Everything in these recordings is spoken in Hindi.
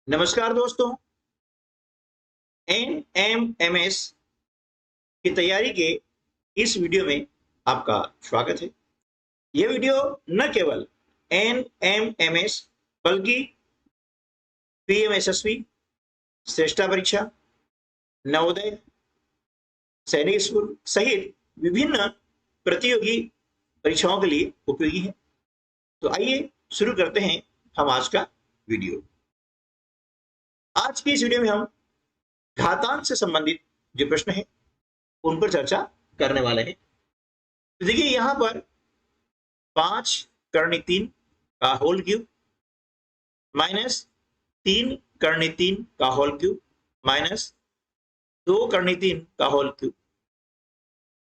नमस्कार दोस्तों, NMMS की तैयारी के इस वीडियो में आपका स्वागत है। यह वीडियो न केवल NMMS बल्कि PMSSB, श्रेष्ठा परीक्षा, नवोदय, सैनिक स्कूल सहित विभिन्न प्रतियोगी परीक्षाओं के लिए उपयोगी है। तो आइए शुरू करते हैं हम आज का वीडियो। आज की इस वीडियो में हम घातांक से संबंधित जो प्रश्न है उन पर चर्चा करने वाले हैं। तो देखिए यहां पर 5 करनी 3 का होल क्यूब माइनस 3 करनी 3 का होल क्यूब माइनस 2 करनी 3 का होल क्यूब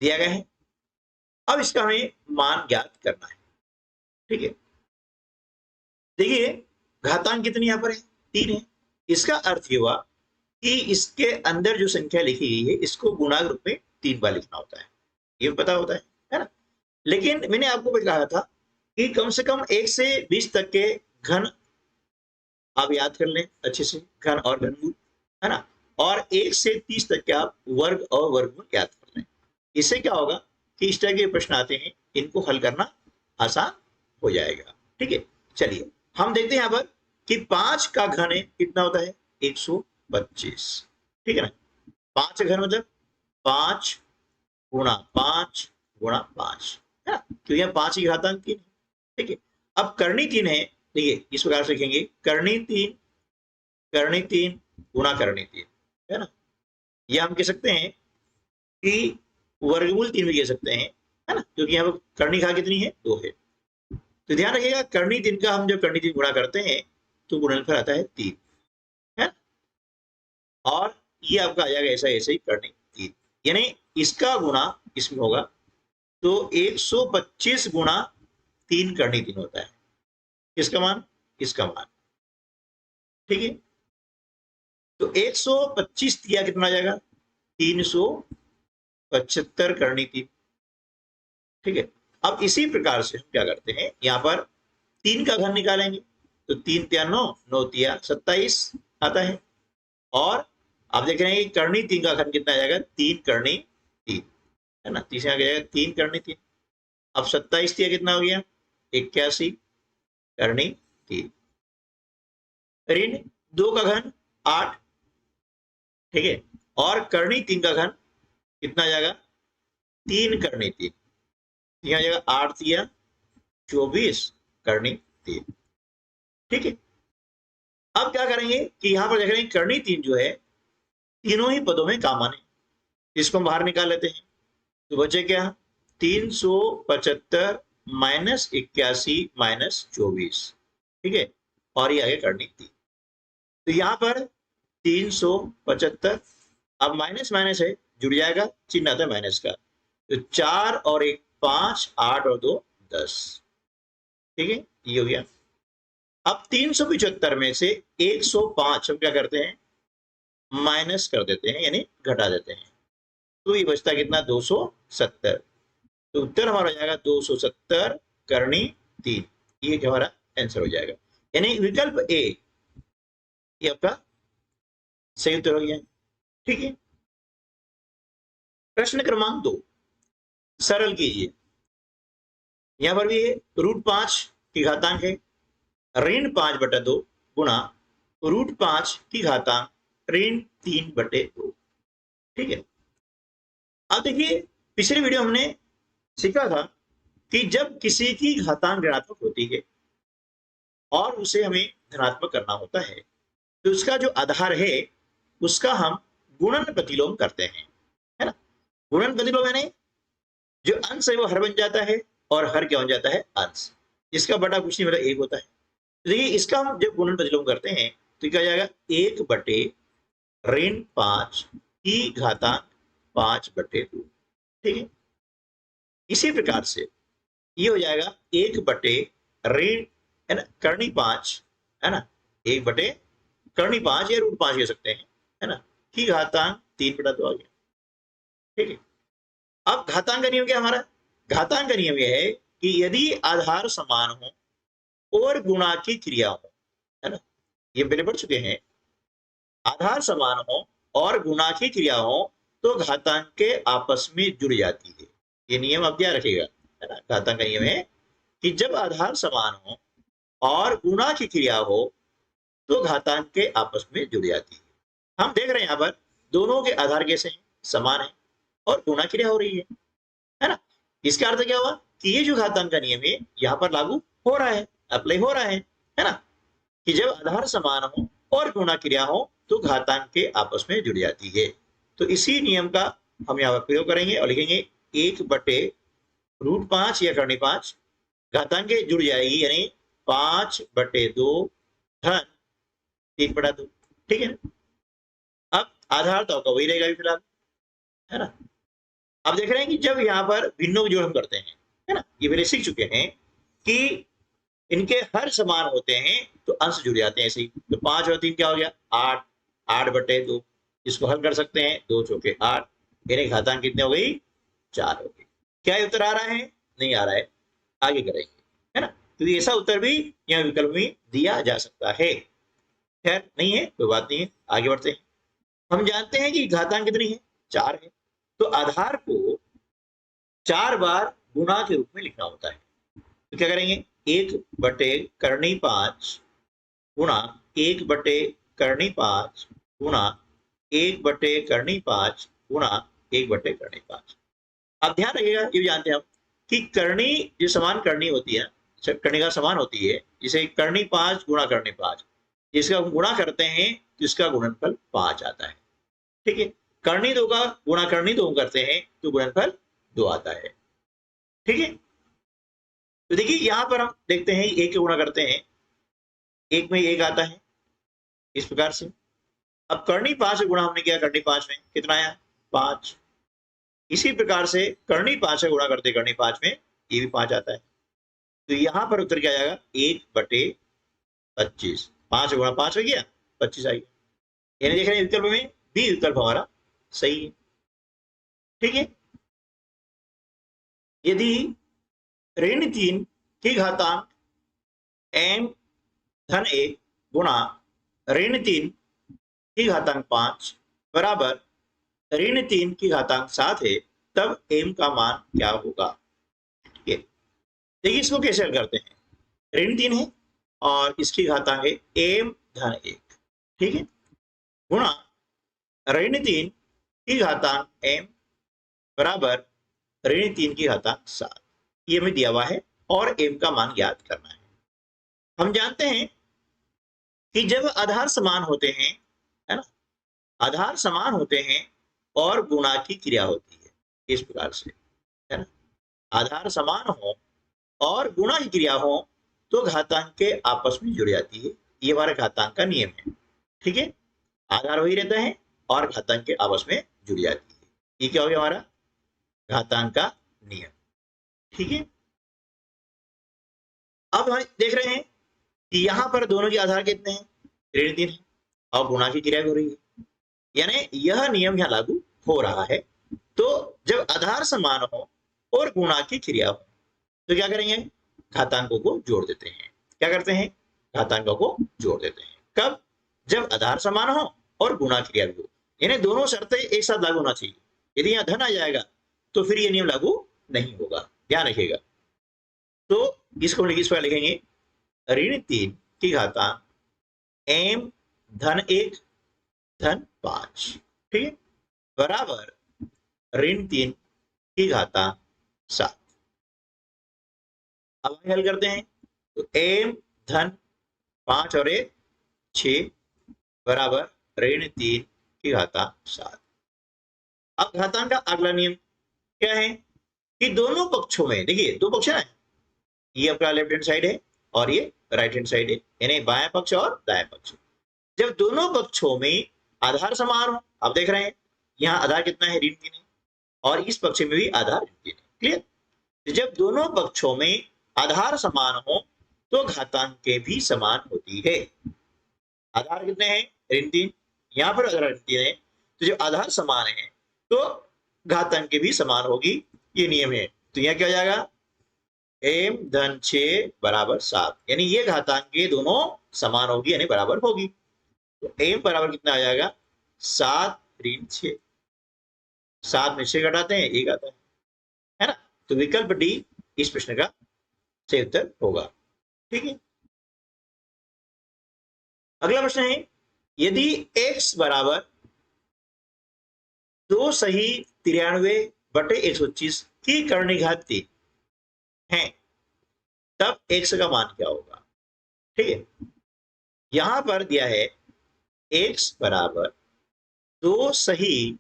दिया गया है। अब इसका हमें मान ज्ञात करना है। ठीक है, देखिए घातांक कितनी यहां पर है, 3 है। इसका अर्थ ये हुआ कि इसके अंदर जो संख्या लिखी गई है इसको गुणांक रूप में 3 बार लिखना होता है, ये पता होता है ना। लेकिन मैंने आपको कहा था कि कम से कम 1 से 20 तक के घन आप याद कर लें अच्छे से, घन और घनमूल, है ना। और 1 से 30 तक के आप वर्ग और वर्गमूल याद कर लें। इससे क्या होगा कि इस तरह के प्रश्न आते हैं, इनको हल करना आसान हो जाएगा। ठीक है, चलिए हम देखते हैं यहाँ पर कि 5 का घन है कितना होता है, 125। ठीक है ना, 5 का घन मतलब 5 गुणा 5 गुणा 5 है ना, तो यहाँ 5 की घातांक 3 है। ठीक है, अब करनी 3 है, देखिए इस प्रकार से लिखेंगे करनी 3 गुणा करनी 3 है ना। यह हम कह सकते हैं कि वर्गमूल 3 भी कह सकते हैं, है ना, क्योंकि यहाँ पर करनी घा कितनी है, 2 है। तो ध्यान रखिएगा करनी 3 का हम जब करनी 3 गुणा करते हैं तो गुणनफल आता है 3 है, और ये आपका आ जाएगा ऐसा ऐसे ही करनी 3, यानी इसका गुणा इसमें होगा तो 125 गुणा 3 करनी 3 होता है। किसका मान, इसका मान। ठीक है, तो 125 दिया कितना आ जाएगा, 375 करनी 3। ठीक है, अब इसी प्रकार से हम क्या करते हैं, यहां पर 3 का घन निकालेंगे तो 3 तिया 9, 9 तिया 27 आता है। और आप देख रहे हैं कि करनी 3 का घन कितना आ जाएगा, 3 करनी 3 है ना, तीसरा आ जाएगा 3 करनी 3। अब 27 तिया कितना हो गया, 81 करनी 3। ऋण 2 का घन 8। ठीक है, और करनी 3 का घन कितना आ जाएगा, 3 करनी 3, यहाँ जाएगा 8 तिया 24 करनी 3। ठीक है, अब क्या करेंगे कि यहां पर देख रहे हैं करनी 3 जो है तीनों ही पदों में काम आने, इसको हम बाहर निकाल लेते हैं तो बचे क्या, 375 माइनस 81 माइनस 24। ठीक है, और ये आगे करनी 3, तो यहां पर 375, अब माइनस माइनस है जुड़ जाएगा, चिन्ह आता है माइनस का, तो 4 और 1 5, 8 और 2 10। ठीक है, ये हो गया। अब 375 में से 105 हम क्या करते हैं, माइनस कर देते हैं, यानी घटा देते हैं, तो ये बचता कितना, 270। तो उत्तर हमारा हो जाएगा 270 करनी 3, ये हमारा आंसर हो जाएगा, यानी विकल्प ए ये आपका सही उत्तर हो गया। ठीक है, प्रश्न क्रमांक 2 सरल कीजिए। यहां पर भी √5 की घातांक है, ऋण 5/2 गुणा √5 की घातांक ऋण 3/2। ठीक है, अब देखिए पिछले वीडियो हमने सीखा था कि जब किसी की घातांक ऋणात्मक होती है और उसे हमें धनात्मक करना होता है तो उसका जो आधार है उसका हम गुणन प्रतिलोम करते हैं, है ना। गुणन प्रतिलोम यानी जो अंश है वो हर बन जाता है और हर क्या बन जाता है, अंश, जिसका बटा कुछ नहीं मतलब 1 होता है। तो देखिए इसका हम जब गुणन प्रतिलोम करते हैं तो क्या जाएगा, 1/ऋण 5 की घातांक 5/2। ठीक है, इसी प्रकार से ये हो जाएगा 1/ऋण है ना करनी 5 है ना, 1/करनी 5 या √5 कह सकते हैं, है ना, की घातांक 3/2 आ गया। ठीक है, अब घातांक का नियम क्या हमारा, घातांक का नियम यह है कि यदि आधार समान हो और गुणा की क्रिया हो, है ना, ये पहले पढ़ चुके हैं। आधार समान हो और गुणा की क्रिया हो तो घातांक के आपस में जुड़ जाती है। ये नियम आप ध्यान रखिएगा, है ना। घातांक का नियम है कि जब आधार समान हो और गुणा की क्रिया हो तो घातांक के आपस में जुड़ जाती है। हम देख रहे हैं यहाँ पर दोनों के आधार कैसे हैं, समान है और गुणा क्रिया हो रही है ना। इसका अर्थ क्या हुआ कि ये जो घातांक का नियम है यहाँ पर लागू हो रहा है, अप्लाई हो रहा है ना, कि जब आधार समान हो और गुणा क्रिया हो तो घातांक के आपस में जुड़ जाती है। तो इसी नियम का हम यहाँ पर प्रयोग करेंगे और लिखेंगे 1/√5 या करनी 5 घातांक के जुड़ जाएगी, यानी 5/2 धन 1/2, ठीक है ना। अब आधार तो आपका वही रहेगा फिलहाल, है ना। अब देख रहे हैं कि जब यहाँ पर भिन्नों को जोड़ हम करते हैं, है ना, ये पहले सीख चुके हैं कि इनके हर समान होते हैं तो अंश जुड़ जाते हैं ऐसे ही। तो 5 और 3 क्या हो गया 8, 8/2, इसको हल कर सकते हैं, 2 चौके 8, यानी घातांक कितने हो गई 4 हो गई। क्या उत्तर आ रहा है, नहीं आ रहा है, आगे करेंगे, है ना। तो ऐसा उत्तर भी यहाँ विकल्प में दिया जा सकता है। खैर नहीं है कोई बात नहीं है, आगे बढ़ते हैं। हम जानते हैं कि घातांक कितनी है 4 है, तो आधार को 4 बार गुणा के रूप में लिखना होता है। तो क्या करेंगे 1/5 गुणा 1/5 गुणा 1/5 गुणा 1/5। अब ध्यान रखिएगा, ये जानते हैं हम कि करनी जो समान करनी होती है, करनी का समान होती है, जिसे करनी 5 गुणा करनी 5, जिसका गुणा करते हैं तो इसका गुणनफल 5 आता है, ठीक है। करनी 2 का गुणा करनी 2 करते हैं तो गुणनफल 2 आता है, ठीक है। तो देखिए यहां पर हम देखते हैं 1 के गुणा करते हैं, 1 में 1 आता है इस प्रकार से। अब करनी 5 से गुणा हमने किया, करनी 5 में कितना आया 5। इसी प्रकार से करनी 5 से गुणा करते करनी 5 में ये भी 5 आता है। तो यहां पर उत्तर क्या जाएगा 1/25, 5 गुणा 5 हो गया 25 आ गया, यानी देख रहे हैं विकल्प में बी विकल्प हमारा सही है, ठीक है। यदि ऋण 3 की घातांक m/1 गुणा ऋण 3 की घातांक 5 बराबर ऋण 3 की घातांक 7 है, तब m का मान क्या होगा। ठीक है, देखिए इसको कैसे हल करते हैं। ऋण 3 है और इसकी घातांक है m/1, ठीक है, गुणा ऋण 3 की घातांक m बराबर ऋण 3 की घातांक 7, ये हमें दिया हुआ है और m का मान ज्ञात करना है। हम जानते हैं कि जब आधार समान होते हैं, है ना, आधार समान होते हैं और गुणा की क्रिया होती है इस प्रकार से, है ना। आधार समान हो और गुणा की क्रिया हो तो घातांक के आपस में जुड़ जाती है, ये हमारा घातांक का नियम है, ठीक है। आधार वही रहता है और घातांक के आपस में जुड़ जाती है, ये क्या हो गया हमारा घातांक का नियम, ठीक है। अब हम देख रहे हैं कि यहां पर दोनों के आधार कितने हैं, ऋण 3 है और गुणा की क्रिया हो रही है, यानी यह नियम यहां लागू हो रहा है। तो जब आधार समान हो और गुणा की क्रिया हो तो क्या करेंगे, घातांकों को जोड़ देते हैं। क्या करते हैं, घातांकों को जोड़ देते हैं। कब, जब आधार समान हो और गुणा क्रिया भी हो, यानी दोनों शर्तें एक साथ लागू होना चाहिए। यदि यहाँ धन आ जाएगा तो फिर ये नियम लागू नहीं होगा, ध्यान रखिएगा। तो इसको इस पर लिखेंगे ऋण 3 की घातांक m/1 धन 5, ठीक है, बराबर ऋण 3 की घातांक 7। अब हम हल करते हैं तो m/5 और 1 6 बराबर ऋण 3 की घातांक 7। अब घातांक का अगला नियम क्या है कि दोनों पक्षों में, देखिए दो पक्ष है, ये आपका लेफ्ट हैंड साइड है और ये राइट हैंड साइड है, यानी बायां पक्ष और दायां पक्ष। जब दोनों पक्षों में आधार समान हो, आप देख रहे हैं यहाँ आधार कितना है ऋण 3 है और इस पक्ष में भी आधार ऋण 3 है, क्लियर। जब दोनों पक्षों में आधार समान हो तो घातांक के भी समान होती है। आधार कितने हैं ऋण 3, यहाँ पर अगर ऋण 3 है तो जब आधार समान है तो घातांक के भी समान होगी, ये नियम है। तो यहाँ क्या हो जाएगा m धन 6 बराबर 7, यानी ये घातांक दोनों समान होगी यानी बराबर होगी। तो m बराबर कितना आ जाएगा 7 ऋण 6, 7 में 6 घटाते हैं 1 आता है ना। तो विकल्प डी इस प्रश्न का सही उत्तर होगा। ठीक है, अगला प्रश्न है, यदि x बराबर 2 सही 93/125 की कर्णिघात 3 है, तब x का मान क्या होगा। ठीक है, यहां पर दिया है x बराबर 2 सही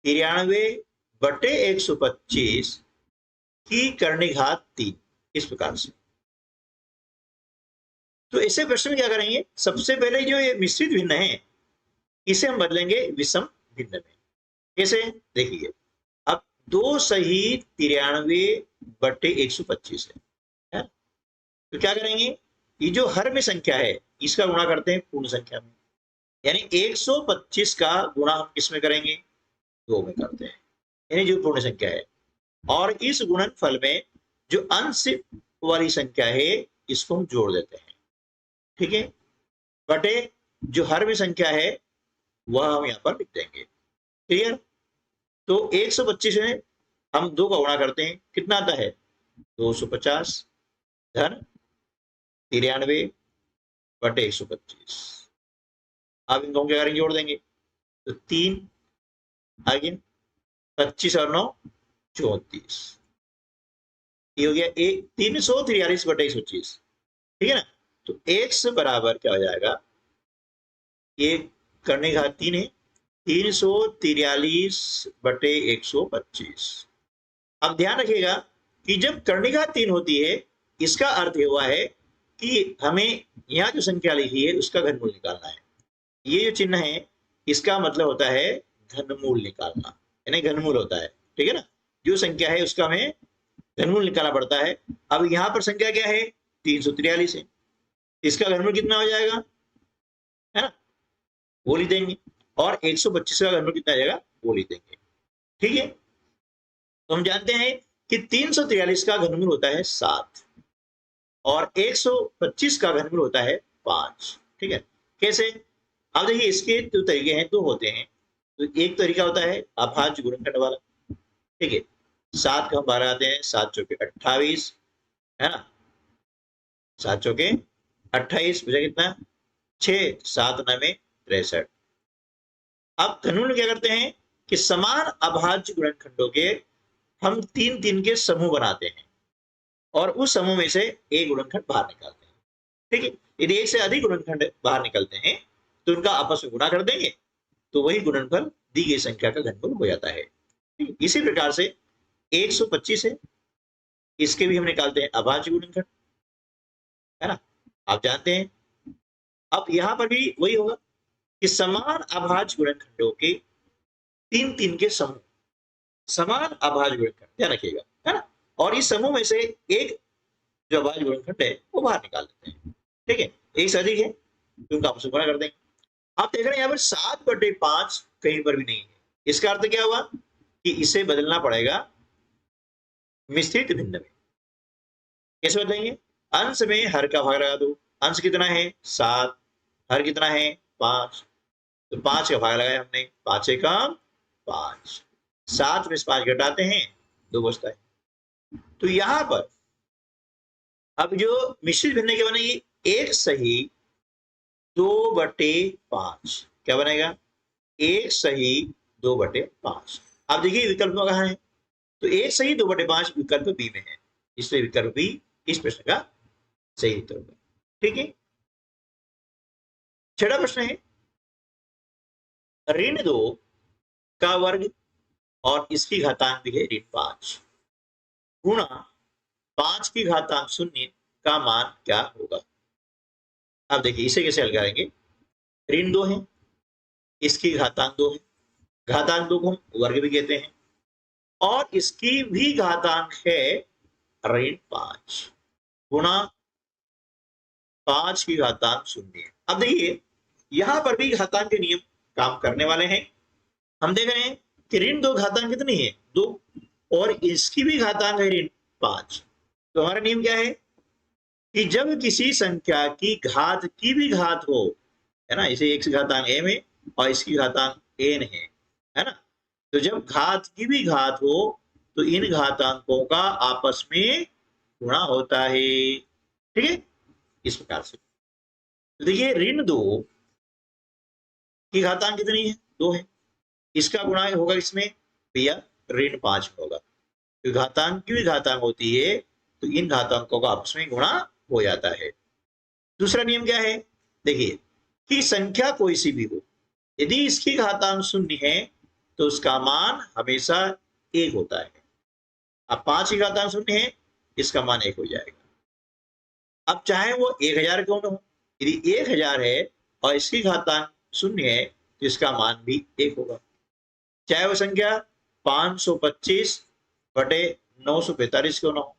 93/125 की कर्णिघात 3, इस प्रकार से। तो ऐसे प्रश्न में क्या करेंगे, सबसे पहले जो ये मिश्रित भिन्न है इसे हम बदलेंगे विषम भिन्न में। कैसे, देखिए, अब 2 सही 93/125 है, तो क्या करेंगे, ये जो हर में संख्या है इसका गुणा करते हैं पूर्ण संख्या में, यानी 125 का गुणा हम किसमें करेंगे, 2 में करते हैं, यानी जो पूर्ण संख्या है। और इस गुणनफल में जो अंश वाली संख्या है इसको हम जोड़ देते हैं। ठीक है, बटे जो हर में संख्या है वह हम यहाँ पर लिख देंगे। क्लियर, तो 125 में हम 2 का गुणा करते हैं, कितना आता है 250 धन 93/125। अब इनको क्या करेंगे, जोड़ देंगे, तो 3 आगे 25 और 9 34, ये हो गया 343/125। ठीक है ना, तो x बराबर क्या हो जाएगा, ये कर्णिघात 3 है, 343/125। अब ध्यान रखिएगा कि जब कर्णिघात 3 होती है इसका अर्थ हुआ है कि हमें यहाँ जो संख्या लिखी है उसका घनमूल निकालना है। ये जो चिन्ह है इसका मतलब होता है घनमूल निकालना, यानी घनमूल होता है। ठीक है ना, जो संख्या है उसका हमें घनमूल निकालना पड़ता है। अब यहाँ पर संख्या क्या है 343 है, इसका घनमूल कितना हो जाएगा, है ना, वो लिख देंगे, और 125 का घनमूल कितना आ जाएगा वो लिख देंगे। ठीक है, तो हम जानते हैं कि 343 का घनमूल होता है 7 और 125 का घनमूल होता है 5। ठीक है, कैसे, अब देखिए इसके दो तरीके हैं, दो होते हैं। तो एक तरीका होता है अभाज्य गुणनखंड वाला। ठीक है, 7 का हम बाहर आते हैं, 7 चौके 28, है ना, 7 चौके 28 बचा कितना 6, 7 9 63। अब घनमूल में क्या करते हैं कि समान अभाज्य गुणनखंडों के हम 3 के समूह बनाते हैं और उस समूह में से एक गुणनखंड बाहर निकालते हैं। ठीक है, यदि एक से अधिक गुणनखंड बाहर निकलते हैं तो उनका आपस में गुणा कर देंगे, तो वही गुणनफल दी गई संख्या का घनमूल हो जाता है। इसी प्रकार से 125 है, इसके भी हम निकालते हैं अभाज्य गुणनखंड, है ना, आप जानते हैं। अब यहां पर भी वही होगा कि समान अभाज्य गुणनखंडों के 3 के समूह, समान अभाज्य गुणनखंड ध्यान रखिएगा, है ना, और इस समूह में से एक जो अभाज्य गुणनखंड है वो बाहर निकाल देते हैं। ठीक है, एक से अधिक है तो उनका आपस में गुणा कर देंगे। आप देख रहे हैं यहाँ पर 7/5 कहीं पर भी नहीं है, इसका अर्थ क्या हुआ कि इसे बदलना पड़ेगा मिश्रित भिन्न में। कैसे बदलेंगे, अंश में हर का भाग लगा दो, अंश कितना है 7, हर कितना है 5, तो 5 का भाग लगाया हमने, 5 एकम 5, 7 में से 5 घटाते हैं 2 बचता है। तो यहां पर अब जो मिश्रित भिन्न क्या बनेगी, 1 सही 2/5, क्या बनेगा 1 सही 2/5। अब देखिए विकल्प में कहा है, तो 1 सही 2/5 विकल्प बी में है, इसलिए विकल्प बी इस प्रश्न का सही उत्तर होगा। ठीक है, छठा प्रश्न है, ऋण 2 का वर्ग और इसकी घातांक भी है ऋण 5 गुणा 5 की घातांक 0 का मान क्या होगा। अब देखिए इसे कैसे हल करेंगे, ऋण 2 है, इसकी घातांक 2 है, घातांक 2 को हम वर्ग भी कहते हैं, और इसकी भी घातांक है ऋण 5 गुणा 5 की घातांक 0। अब देखिए यहां पर भी घातांक के नियम काम करने वाले हैं। हम देख रहे हैं कि ऋण 2 घातांक कितनी है 2, और इसकी भी घातांक है ऋण 5, तो हमारा नियम क्या है कि जब किसी संख्या की घात की भी घात हो, है ना, इसे x घातांक m है और इसकी घातांक n है ना, तो जब घात की भी घात हो तो इन घातांकों का आपस में गुणा होता है। ठीक है, इस प्रकार से। तो देखिए ऋण 2 की घातांक कितनी है? 2 है। इसका गुणा होगा इसमें भैया ऋण 5 होगा। तो घातांक की भी घातांक होती है तो इन घातांकों का आपस में गुणा हो जाता है। दूसरा नियम क्या है? देखिए कि संख्या कोई सी भी हो, यदि इसकी घातांक 0 है तो उसका मान हमेशा 1 होता है। अब 5 की घातांक 0 है, इसका मान 1 हो जाएगा। अब चाहे वो 1000 क्यों न हो, यदि 1000 है और इसकी घातांक 0 है तो इसका मान भी 1 होगा। चाहे वो संख्या 525 बटे 945 क्यों ना हो,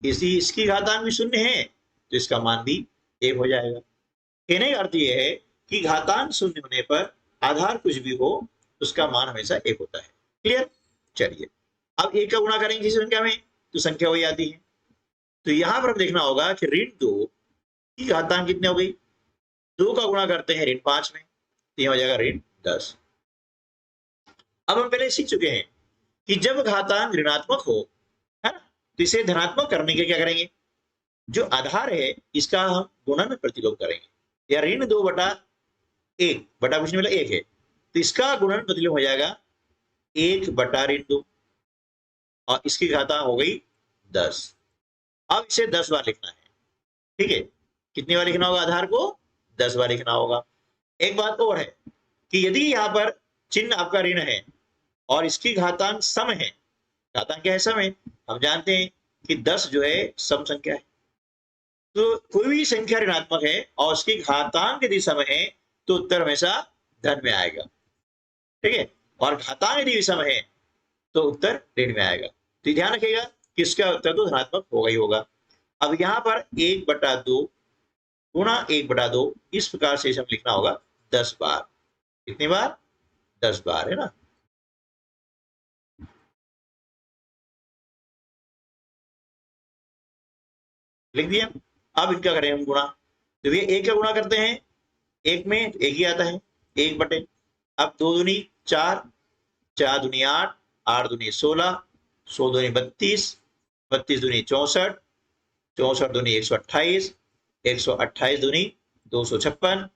इसकी घातांक भी 0 है तो इसका मान भी 1 हो जाएगा। कहने का अर्थ यह है कि घातांक 0 होने पर आधार कुछ भी हो उसका मान हमेशा 1 होता है। क्लियर? चलिए अब 1 का गुणा करेंगे किसी संख्या में तो संख्या वही आती है। तो यहां पर देखना होगा कि ऋण 2 की घातांक कितनी हो गई? 2 का गुणा करते हैं ऋण 5 में तो यह हो जाएगा ऋण 10। अब हम पहले सीख चुके हैं कि जब घातांक ऋणात्मक हो, है ना, तो इसे धनात्मक करने के क्या करेंगे? जो आधार है इसका हम गुणन प्रतिलोम करेंगे। या ऋण 2 बटा 1 बटा कुछ नहीं मिला 1 है तो इसका गुणन प्रतिलोम हो जाएगा 1 बटा ऋण 2 और इसकी घातांक हो गई 10। अब इसे 10 बार लिखना है। ठीक है, कितनी बार लिखना होगा? आधार को 10 बार लिखना होगा। एक बात और है कि यदि यहाँ पर चिन्ह आपका ऋण है और इसकी घातांक सम है, घातांक क्या है? सम है। हम जानते हैं कि 10 जो है सम संख्या है, तो कोई भी संख्या ऋणात्मक है और उसकी घातांक यदि सम है तो उत्तर हमेशा धन में आएगा। ठीक है, और घातांक यदि विषम है तो उत्तर ऋण में आएगा। तो ध्यान रखिएगा कि इसका उत्तर तो धनात्मक होगा ही होगा। अब यहाँ पर 1 बटा 2 गुणा 1 बटा 2 इस प्रकार से हम लिखना होगा 10 बार। कितनी बार? 10 बार, है ना। लिख दिया। अब इनका करें हम गुणा। तो ये 1 का गुणा करते हैं 1 में, 1 ही आता है 1 बटे। अब 2 दूनी 4, 4 दूनी 8, 8 दूनी 16, 100 दूनी 32, 32 दूनी 64, 64 दूनी 128, 128 दूनी 256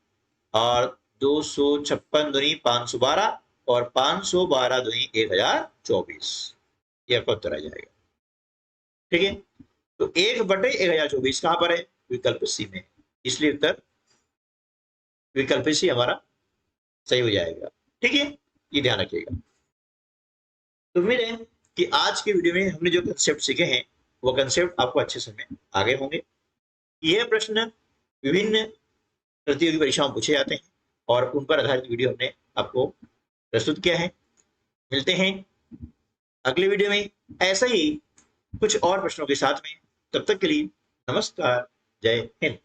और 256 दूनी 512 और 512 दूनी 1024। यह आपका उत्तर आ जाएगा। ठीक है, तो 1 बटे 1024 कहां पर है? विकल्प सी में, इसलिए उत्तर विकल्प सी हमारा सही हो जाएगा। ठीक है, ये ध्यान रखिएगा। तो उम्मीद है कि आज के वीडियो में हमने जो कंसेप्ट सीखे हैं वो कंसेप्ट आपको अच्छे से में आ गए होंगे। यह प्रश्न विभिन्न प्रतियोगी परीक्षाओं में पूछे जाते हैं और उन पर आधारित वीडियो हमने आपको प्रस्तुत किया है। मिलते हैं अगले वीडियो में ऐसा ही कुछ और प्रश्नों के साथ में। तब तक के लिए नमस्कार, जय हिंद।